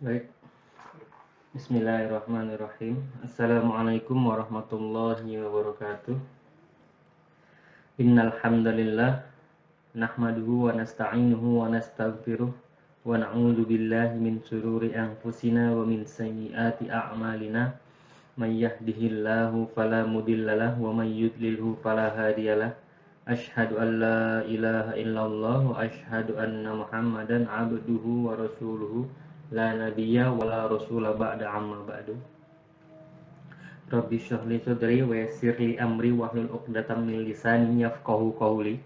Baik, Bismillahirrahmanirrahim. Assalamualaikum warahmatullahi wabarakatuh. Innal hamdalillah nahmaduhu wa nasta'inuhu wa nastaghfiruh wa na'udzu billahi min shururi anfusina wa min sayyiati a'malina. May yahdihillahu fala mudhillalah wa may yudlilhu fala hadiyalah. Asyhadu an la ilaha illallah wa asyhadu anna Muhammadan abduhu wa rasuluhu la nabiyya wa la rasula ba'da amma ba'du. Rabbi shrah li sadri wa yassir li amri wahlul 'uqdatam min lisani yafqahu qawli.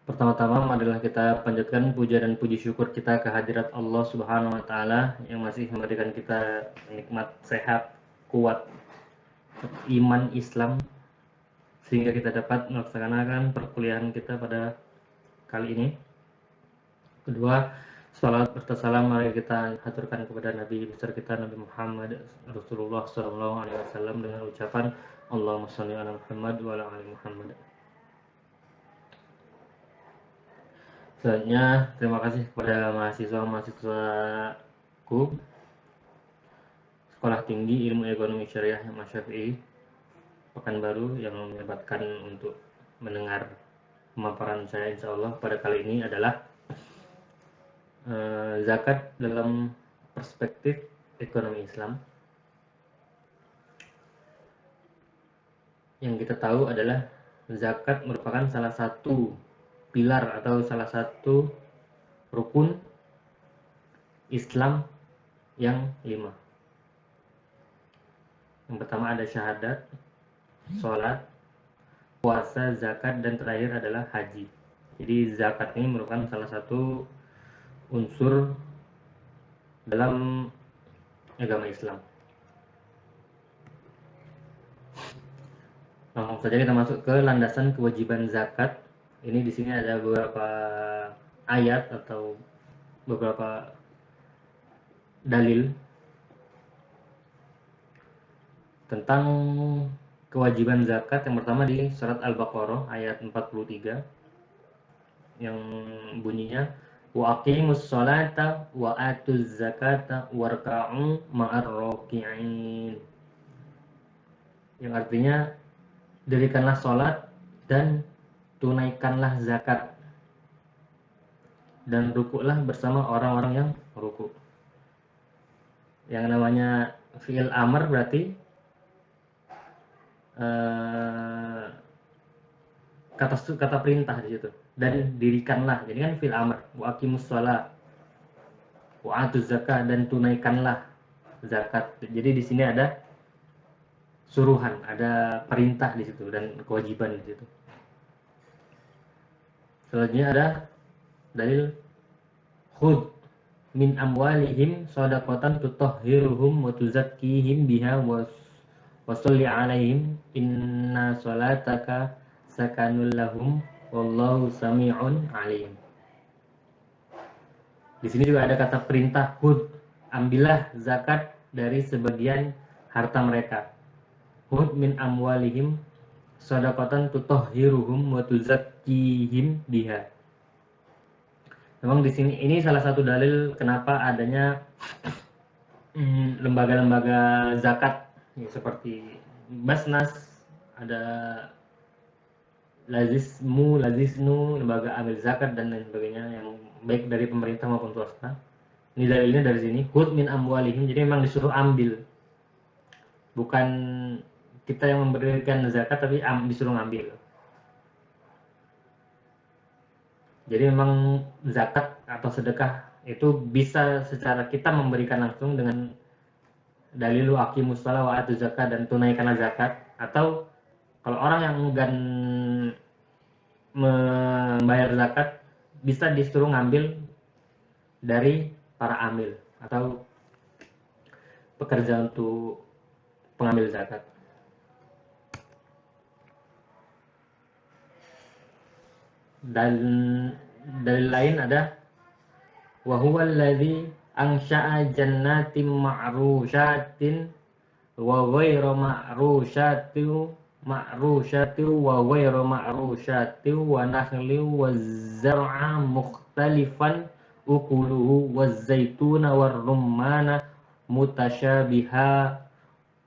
Pertama-tama adalah kita panjatkan puja dan puji syukur kita kehadirat Allah Subhanahu wa taala yang masih memberikan kita nikmat sehat, kuat, iman Islam sehingga kita dapat melaksanakan perkuliahan kita pada kali ini. Kedua, salat serta salam mari kita haturkan kepada Nabi besar kita Nabi Muhammad Rasulullah SAW dengan ucapan Allahumma sholli ala Muhammad wa ala ali Muhammad. Selanjutnya, terima kasih kepada mahasiswa-mahasiswaku Sekolah Tinggi Ilmu Ekonomi Syariah Mas Syafi'i Pekanbaru yang menyempatkan untuk mendengar pemaparan saya insyaallah pada kali ini adalah zakat dalam perspektif ekonomi Islam. Yang kita tahu adalah zakat merupakan salah satu pilar atau salah satu rukun Islam yang 5. Yang pertama ada syahadat, sholat, puasa, zakat, dan terakhir adalah haji. Jadi zakat ini merupakan salah satu unsur dalam agama Islam. Langsung saja kita masuk ke landasan kewajiban zakat. Ini di sini ada beberapa ayat atau beberapa dalil tentang kewajiban zakat. Yang pertama di surat Al-Baqarah ayat 43 yang bunyinya wa aqimus sholata wa atuz zakata warka'u ma'ar raki'in, yang artinya dirikanlah sholat dan tunaikanlah zakat dan rukuklah bersama orang-orang yang rukuk. Yang namanya fi'il amr berarti kata perintah di situ, dan dirikanlah. Jadi kan fi'il amr, wa aqimus shalah wa atuz zakat, dan tunaikanlah zakat. Jadi di sini ada suruhan, ada perintah di situ dan kewajiban di situ. Selanjutnya ada dalil khudh min amwalihim shadaqatan tutahhiruhum wa tuzakkihim biha wa sholli 'alaihim inna sholataka sakanul lahum wallahu sami'un 'alim. Di sini juga ada kata perintah khudh, ambillah zakat dari sebagian harta mereka. Khudh min amwalihim shadaqatan tutahhiruhum wa tuzakkihim biha. Memang di sini ini salah satu dalil kenapa adanya lembaga-lembaga zakat ya, seperti Basnas, ada Lazisnu, lembaga amil zakat dan lain sebagainya yang baik dari pemerintah maupun swasta. Ini dalilnya dari sini, khudh min amwalihim, jadi memang disuruh ambil. Bukan kita yang memberikan zakat tapi disuruh ngambil. Jadi memang zakat atau sedekah itu bisa secara kita memberikan langsung dengan dalil aqimus shalah wa atuz zakat dan tunaikanlah zakat, atau kalau orang yang enggan membayar zakat bisa disuruh ngambil dari para amil atau pekerja untuk pengambil zakat. Dan dalil lain ada wa huwal ladzi ansha'a jannatin ma'rushatin wa ghairu ma'rushatin wa ghairu ma'rushatin wa nakhli wa zar'a mukhtalifan ukuluhu waz-zaituna war-rummana mutasyabiha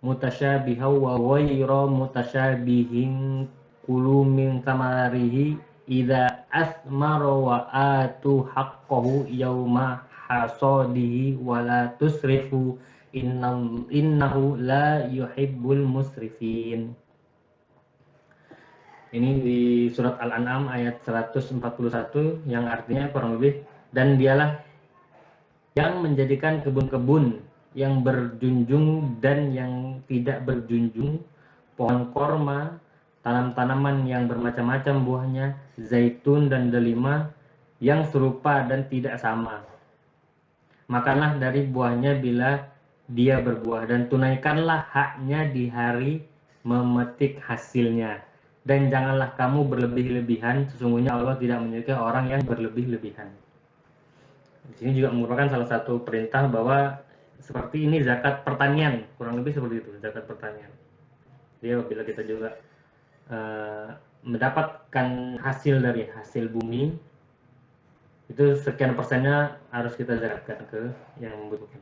wa ghayra mutasyabihin kulu min thamarihi idza asmara wa atu haqqahu yauma hasadihi wa la tusrifu innahu la yuhibbul musrifin. Ini di surat Al-An'am ayat 141 yang artinya kurang lebih, dan dialah yang menjadikan kebun-kebun yang berjunjung dan yang tidak berjunjung, pohon korma, tanam-tanaman yang bermacam-macam buahnya, zaitun dan delima yang serupa dan tidak sama. Makanlah dari buahnya bila dia berbuah, dan tunaikanlah haknya di hari memetik hasilnya. Dan janganlah kamu berlebih-lebihan, sesungguhnya Allah tidak menyukai orang yang berlebih-lebihan. Di sini juga merupakan salah satu perintah bahwa seperti ini zakat pertanian, kurang lebih seperti itu, zakat pertanian. Jadi bila kita juga mendapatkan hasil dari hasil bumi, itu sekian persennya harus kita zakatkan ke yang membutuhkan.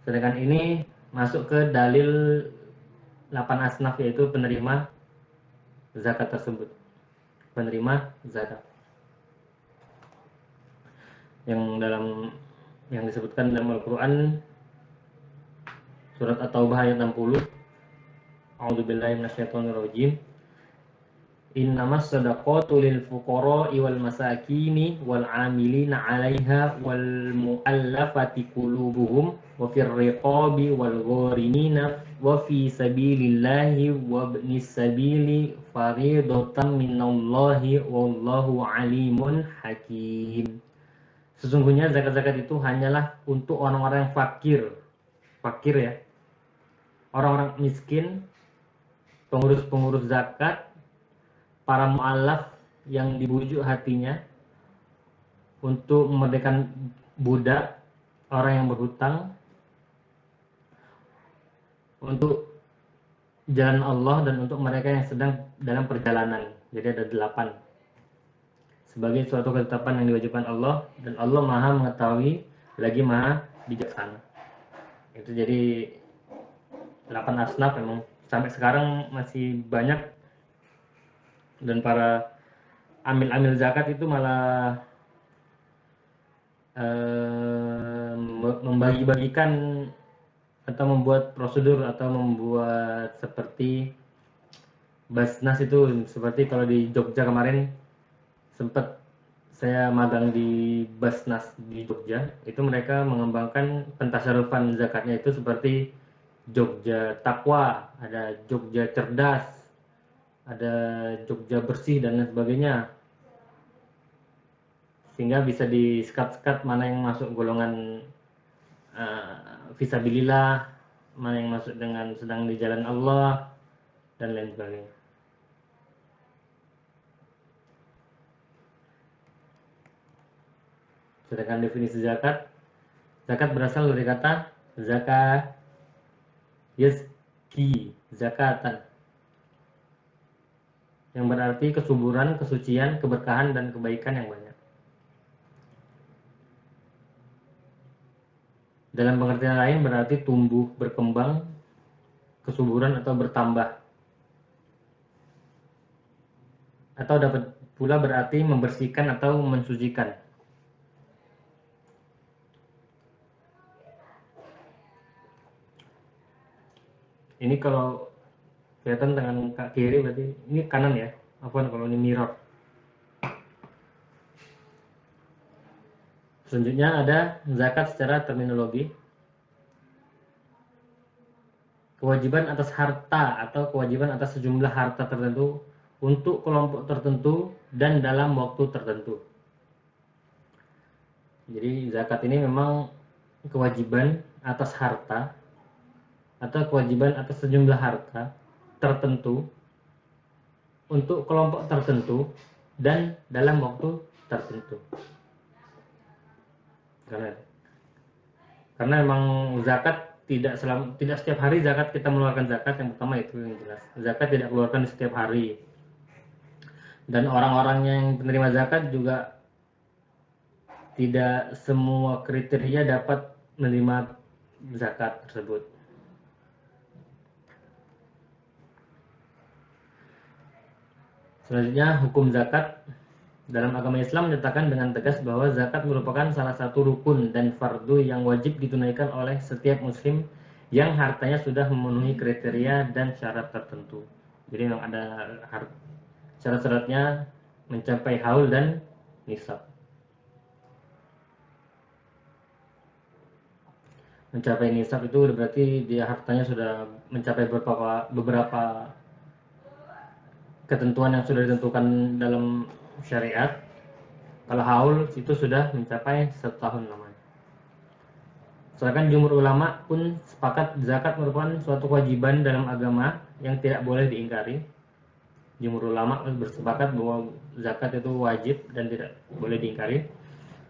Sedangkan ini masuk ke dalil 8 asnaf, yaitu penerima zakat tersebut, penerima zakat yang disebutkan dalam Al-Quran surat At-Taubah ayat 60. A'udzubillahi minasyaitonirrajim. Innamas shadaqatu lil fuqara'i wal masakini wal 'amilina 'alaiha wal mu'allafati qulubuhum wa fir riqabi wal gharimina wa fi sabilillahi wa ibnis sabili fariidatan minallahi wallahu 'alimun hakim. Sesungguhnya zakat-zakat itu hanyalah untuk orang-orang yang fakir ya, orang-orang miskin, pengurus-pengurus zakat, para mu'allaf yang dibujuk hatinya untuk memerdekakan budak, orang yang berhutang, untuk jalan Allah, dan untuk mereka yang sedang dalam perjalanan. Jadi ada 8 sebagai suatu ketetapan yang diwajibkan Allah, dan Allah Maha mengetahui lagi Maha bijaksana. Itu jadi 8 asnaf memang sampai sekarang masih banyak, dan para amil-amil zakat itu malah membagi-bagikan atau membuat prosedur atau membuat seperti Basnas itu. Seperti kalau di Jogja kemarin sempat saya magang di Basnas di Jogja, itu mereka mengembangkan pentasarufan zakatnya itu seperti Jogja Takwa, ada Jogja Cerdas, ada Jogja Bersih dan lain sebagainya, sehingga bisa di-skat-skat mana yang masuk golongan fisabilillah, mana yang masuk dengan sedang di jalan Allah, dan lain sebagainya. Sedangkan definisi zakat berasal dari kata zakat yazki, zakatan, yang berarti kesuburan, kesucian, keberkahan, dan kebaikan yang banyak. Dalam pengertian lain berarti tumbuh, berkembang, kesuburan atau bertambah. Atau dapat pula berarti membersihkan atau mensucikan. Ini kalau kelihatan tangan kiri berarti ini kanan ya. Apaan kalau ini mirror. Selanjutnya ada zakat secara terminologi. Kewajiban atas harta atau kewajiban atas sejumlah harta tertentu untuk kelompok tertentu dan dalam waktu tertentu. Jadi zakat ini memang kewajiban atas harta atau kewajiban atas sejumlah harta tertentu untuk kelompok tertentu dan dalam waktu tertentu. Karena memang zakat tidak setiap hari zakat kita mengeluarkan zakat. Yang pertama itu yang jelas, zakat tidak keluarkan di setiap hari, dan orang-orang yang penerima zakat juga tidak semua kriteria dapat menerima zakat tersebut. Selanjutnya, hukum zakat. Dalam agama Islam menyatakan dengan tegas bahwa zakat merupakan salah satu rukun dan fardu yang wajib ditunaikan oleh setiap muslim yang hartanya sudah memenuhi kriteria dan syarat tertentu. Jadi memang ada syarat-syaratnya, mencapai haul dan nisab. Mencapai nisab itu berarti dia hartanya sudah mencapai beberapa ketentuan yang sudah ditentukan dalam syariat. Kalau haul itu sudah mencapai 1 tahun namanya. Sedangkan jumhur ulama pun sepakat zakat merupakan suatu kewajiban dalam agama yang tidak boleh diingkari. Jumhur ulama bersepakat bahwa zakat itu wajib dan tidak boleh diingkari.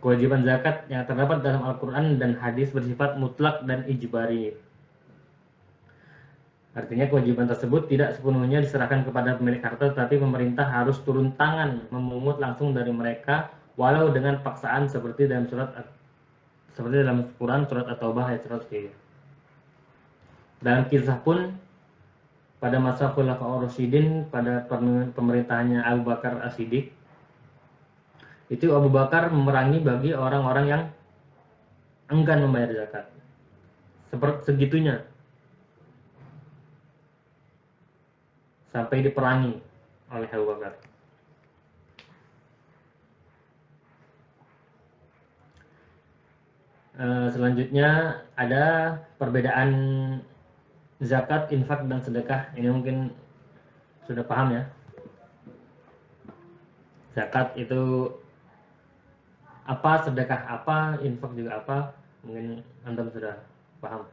Kewajiban zakat yang terdapat dalam Al-Quran dan hadis bersifat mutlak dan ijbari. Artinya kewajiban tersebut tidak sepenuhnya diserahkan kepada pemilik harta, tetapi pemerintah harus turun tangan memungut langsung dari mereka, walau dengan paksaan seperti dalam Quran surat At-Taubah ayat 103. Dalam kisah pun pada masa Khulafaur Rasyidin, pada pemerintahannya Abu Bakar As-Siddiq, itu Abu Bakar memerangi bagi orang-orang yang enggan membayar zakat. Seperti segitunya sampai diperangi oleh Abu Bakar. Selanjutnya ada perbedaan zakat, infak, dan sedekah. Ini mungkin sudah paham ya. Zakat itu apa, sedekah apa, infak juga apa, mungkin Anda sudah paham.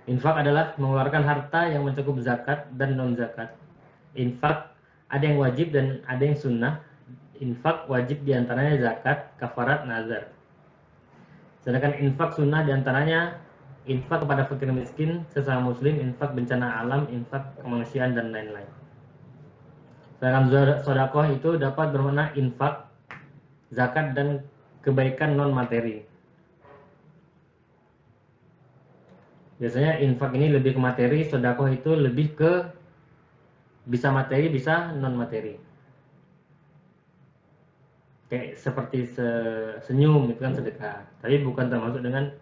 Infak adalah mengeluarkan harta yang mencakup zakat dan non-zakat. Infak ada yang wajib dan ada yang sunnah. Infak wajib diantaranya zakat, kafarat, nazar. Sedangkan infak sunnah diantaranya infak kepada fakir miskin, sesama muslim, infak bencana alam, infak kemanusiaan, dan lain-lain. Sedangkan sodakoh itu dapat bermakna infak, zakat, dan kebaikan non-materi. Biasanya infak ini lebih ke materi, sodakoh itu lebih ke bisa materi, bisa non-materi. Kayak seperti senyum itu kan sedekah, tapi bukan termasuk dengan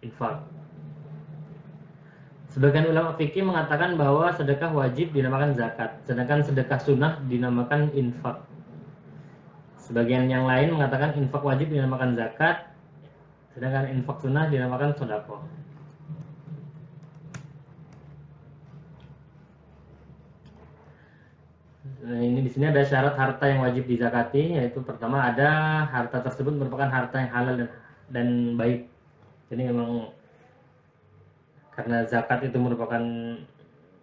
infak. Sebagian ulama fikih mengatakan bahwa sedekah wajib dinamakan zakat, sedangkan sedekah sunnah dinamakan infak. Sebagian yang lain mengatakan infak wajib dinamakan zakat, sedangkan infak sunnah dinamakan sedekah. Nah, ini di sini ada syarat harta yang wajib dizakati, yaitu pertama ada harta tersebut merupakan harta yang halal dan baik. Jadi memang karena zakat itu merupakan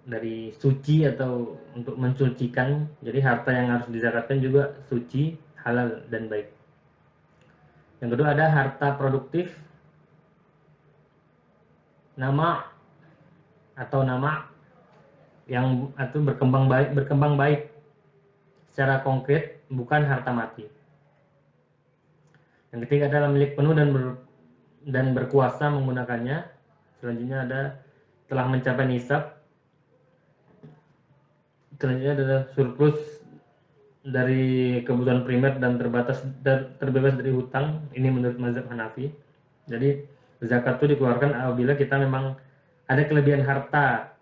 dari suci atau untuk mensucikan, jadi harta yang harus dizakatkan juga suci, halal, dan baik. Yang kedua ada harta produktif, nama yang atau berkembang baik secara konkret, bukan harta mati. Yang ketiga adalah milik penuh dan berkuasa menggunakannya. Selanjutnya ada telah mencapai nisab. Selanjutnya adalah surplus dari kebutuhan primer dan terbebas dari hutang. Ini menurut mazhab Hanafi. Jadi zakat itu dikeluarkan apabila kita memang ada kelebihan harta,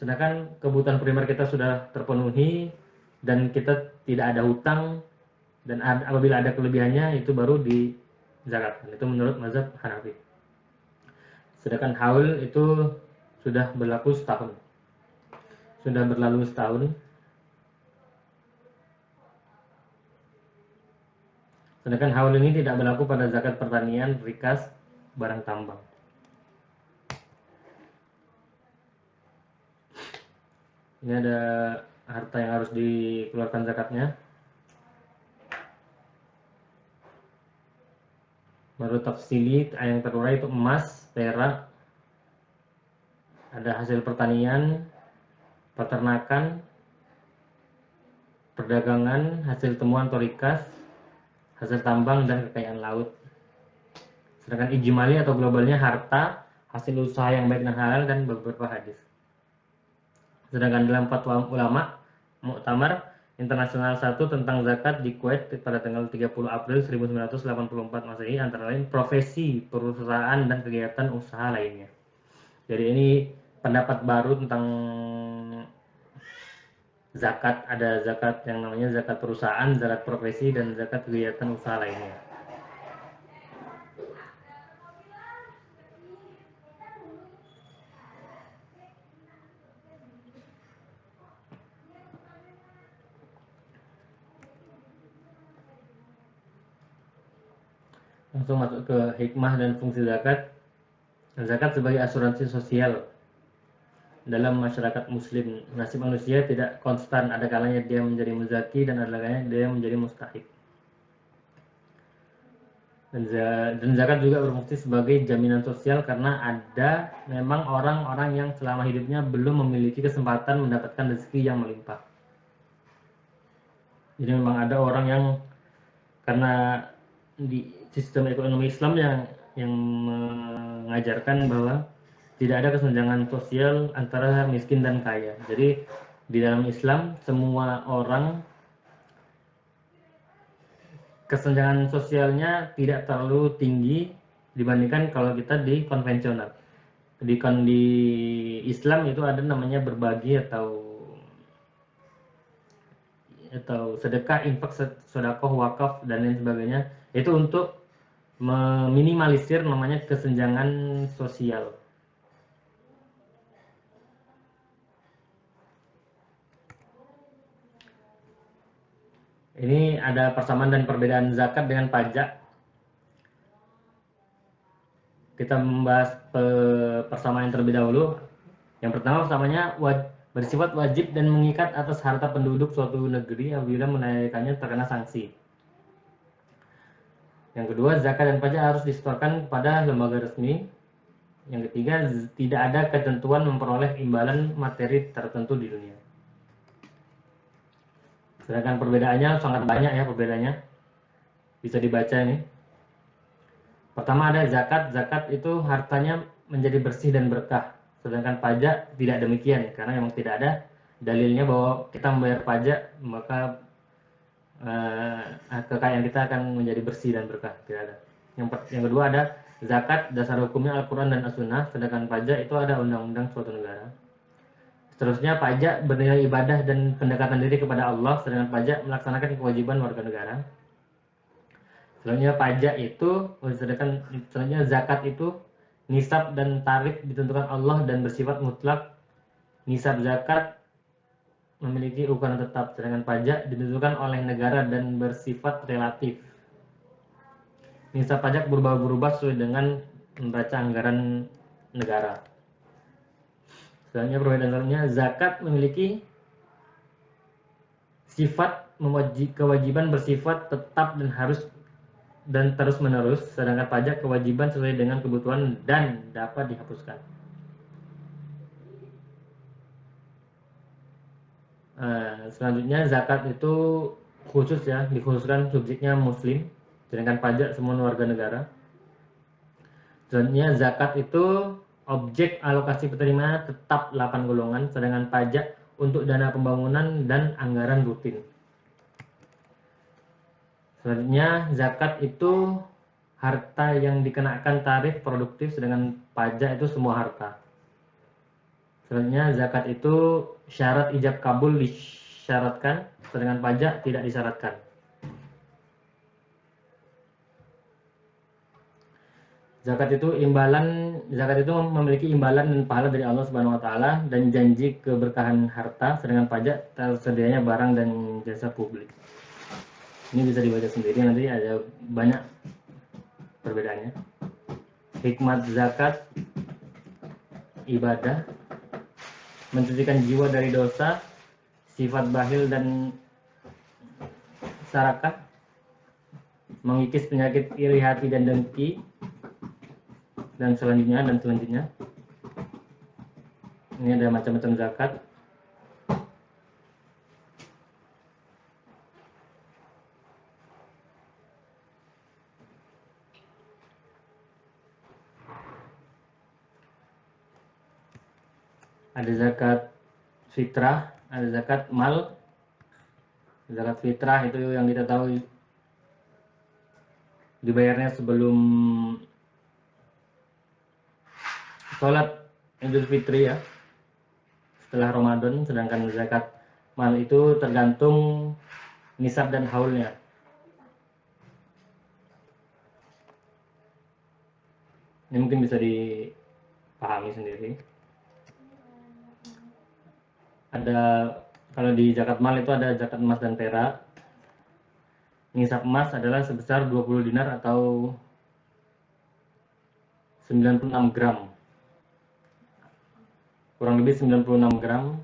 sedangkan kebutuhan primer kita sudah terpenuhi dan kita tidak ada hutang, dan apabila ada kelebihannya itu baru dizakatkan. Itu menurut mazhab Hanafi. Sedangkan haul itu sudah berlaku setahun. Sudah berlalu setahun. Sedangkan haul ini tidak berlaku pada zakat pertanian, rikas, barang tambang. Ini ada harta yang harus dikeluarkan zakatnya. Menurut tafsili yang terurai itu emas, perak, ada hasil pertanian, peternakan, perdagangan, hasil temuan atau rikas, hasil tambang dan kekayaan laut. Sedangkan ijmali atau globalnya harta, hasil usaha yang baik dan halal, dan beberapa hadis. Sedangkan dalam fatwa ulama Muktamar Internasional 1 tentang zakat di Kuwait pada tanggal 30 April 1984 Masehi, antara lain profesi, perusahaan, dan kegiatan usaha lainnya. Jadi ini pendapat baru tentang zakat. Ada zakat yang namanya zakat perusahaan, zakat profesi, dan zakat kegiatan usaha lainnya. Langsung masuk ke hikmah dan fungsi zakat. Zakat sebagai asuransi sosial dalam masyarakat muslim. Nasib manusia tidak konstan, ada kalanya dia menjadi muzaki dan ada kalanya dia menjadi mustahik. Dan zakat juga berfungsi sebagai jaminan sosial karena ada memang orang-orang yang selama hidupnya belum memiliki kesempatan mendapatkan rezeki yang melimpah. Jadi memang ada orang yang karena di sistem ekonomi Islam yang mengajarkan bahwa tidak ada kesenjangan sosial antara miskin dan kaya. Jadi di dalam Islam semua orang kesenjangan sosialnya tidak terlalu tinggi dibandingkan kalau kita di konvensional. Di Islam itu ada namanya berbagi atau sedekah, infak, sedekah, wakaf, dan lain sebagainya. Itu untuk meminimalisir namanya kesenjangan sosial. Ini ada persamaan dan perbedaan zakat dengan pajak. Kita membahas persamaan yang terlebih dahulu. Yang pertama persamanya bersifat wajib dan mengikat atas harta penduduk suatu negeri apabila menunaikannya terkena sanksi. Yang kedua, zakat dan pajak harus disetorkan kepada lembaga resmi. Yang ketiga, tidak ada ketentuan memperoleh imbalan materi tertentu di dunia. Sedangkan perbedaannya sangat banyak ya perbedaannya. Bisa dibaca ini. Pertama ada zakat. Zakat itu hartanya menjadi bersih dan berkah. Sedangkan pajak tidak demikian karena memang tidak ada dalilnya bahwa kita membayar pajak maka kekayaan kita akan menjadi bersih dan berkah. Tidak ada. Yang kedua ada zakat, dasar hukumnya Al-Quran dan As-Sunnah. Sedangkan pajak itu ada undang-undang suatu negara. Seterusnya pajak bernilai ibadah dan pendekatan diri kepada Allah, sedangkan pajak melaksanakan kewajiban warga negara. Selanjutnya zakat itu nisab dan tarif ditentukan Allah dan bersifat mutlak. Nisab zakat memiliki ukuran tetap, sedangkan pajak ditentukan oleh negara dan bersifat relatif. Nisab pajak berubah-ubah sesuai dengan membaca anggaran negara. Selanjutnya perbedaan zakat memiliki sifat kewajiban bersifat tetap dan harus dan terus menerus, sedangkan pajak kewajiban sesuai dengan kebutuhan dan dapat dihapuskan. Selanjutnya zakat itu khusus ya, dikhususkan subjeknya muslim, sedangkan pajak semua warga negara. Selanjutnya zakat itu objek alokasi penerima tetap 8 golongan, sedangkan pajak untuk dana pembangunan dan anggaran rutin. Selanjutnya zakat itu harta yang dikenakan tarif produktif, sedangkan pajak itu semua harta. Selanjutnya zakat itu syarat ijab kabul disyaratkan, sedangkan pajak tidak disyaratkan. Zakat itu memiliki imbalan dan pahala dari Allah Subhanahu wa taala dan janji keberkahan harta, sedangkan pajak tersedianya barang dan jasa publik. Ini bisa dibaca sendiri, nanti ada banyak perbedaannya. Hikmat zakat, ibadah, mensucikan jiwa dari dosa, sifat bakhil dan sarakah, mengikis penyakit iri hati dan dengki, dan selanjutnya. Ini ada macam-macam zakat. Ada zakat fitrah, ada zakat mal. Zakat fitrah itu yang kita tahu dibayarnya sebelum sholat Idul Fitri ya, setelah Ramadan. Sedangkan zakat mal itu tergantung nisab dan haulnya. Ini mungkin bisa dipahami sendiri. Ada, kalau di zakat mal itu ada zakat emas dan perak. Nisab emas adalah sebesar 20 dinar atau 96 gram. Kurang lebih 96 gram.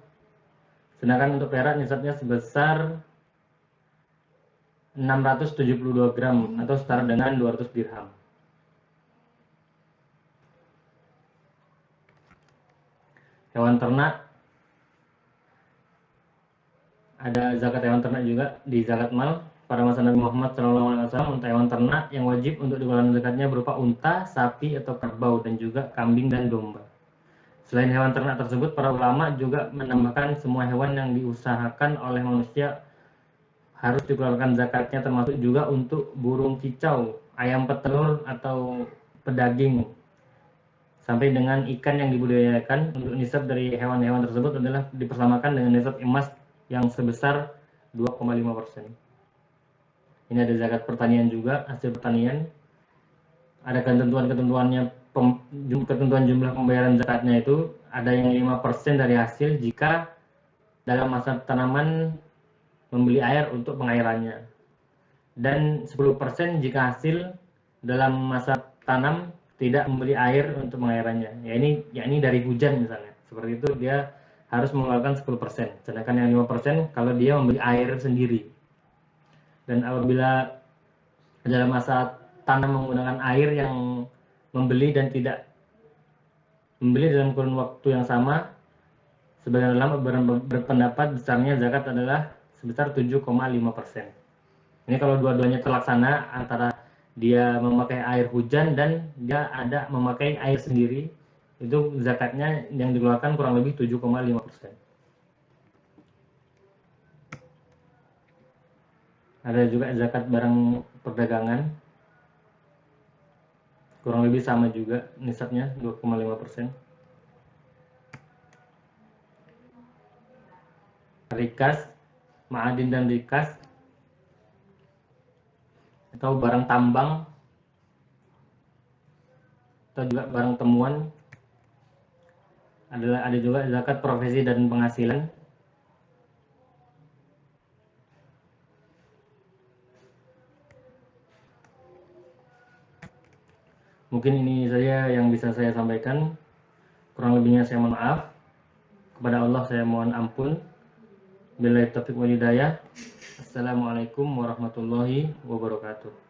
Sedangkan untuk perak nisabnya sebesar 672 gram atau setara dengan 200 dirham. Hewan ternak, ada zakat hewan ternak juga di zakat mal. Pada masa Nabi Muhammad SAW, untuk hewan ternak yang wajib untuk dikeluarkan zakatnya berupa unta, sapi atau kerbau, dan juga kambing dan domba. Selain hewan ternak tersebut, para ulama juga menambahkan semua hewan yang diusahakan oleh manusia harus dikeluarkan zakatnya, termasuk juga untuk burung kicau, ayam petelur atau pedaging, sampai dengan ikan yang dibudidayakan. Untuk nisab dari hewan-hewan tersebut adalah dipersamakan dengan nisab emas yang sebesar 2,5%. Ini ada zakat pertanian juga, hasil pertanian. Ada ketentuan-ketentuannya, ketentuan jumlah pembayaran zakatnya itu ada yang 5% dari hasil jika dalam masa tanaman membeli air untuk pengairannya, dan 10% jika hasil dalam masa tanam tidak membeli air untuk pengairannya. Yakni dari hujan misalnya. Seperti itu dia harus mengeluarkan 10%. Sedangkan yang 5% kalau dia membeli air sendiri. Dan apabila dalam masa tanam menggunakan air yang membeli dan tidak membeli dalam kurun waktu yang sama, sebagian ulama berpendapat besarnya zakat adalah sebesar 7,5%. Ini kalau dua-duanya terlaksana, antara dia memakai air hujan dan dia ada memakai air sendiri, itu zakatnya yang dikeluarkan kurang lebih 7,5%. Ada juga zakat barang perdagangan, kurang lebih sama juga nisabnya 2,5%. Rikas, ma'adin dan rikas, atau barang tambang, atau juga barang temuan. Ada juga zakat profesi dan penghasilan. Mungkin ini saja yang bisa saya sampaikan. Kurang lebihnya saya mohon maaf. Kepada Allah saya mohon ampun. Billahi taufiq wal hidayah. Assalamualaikum warahmatullahi wabarakatuh.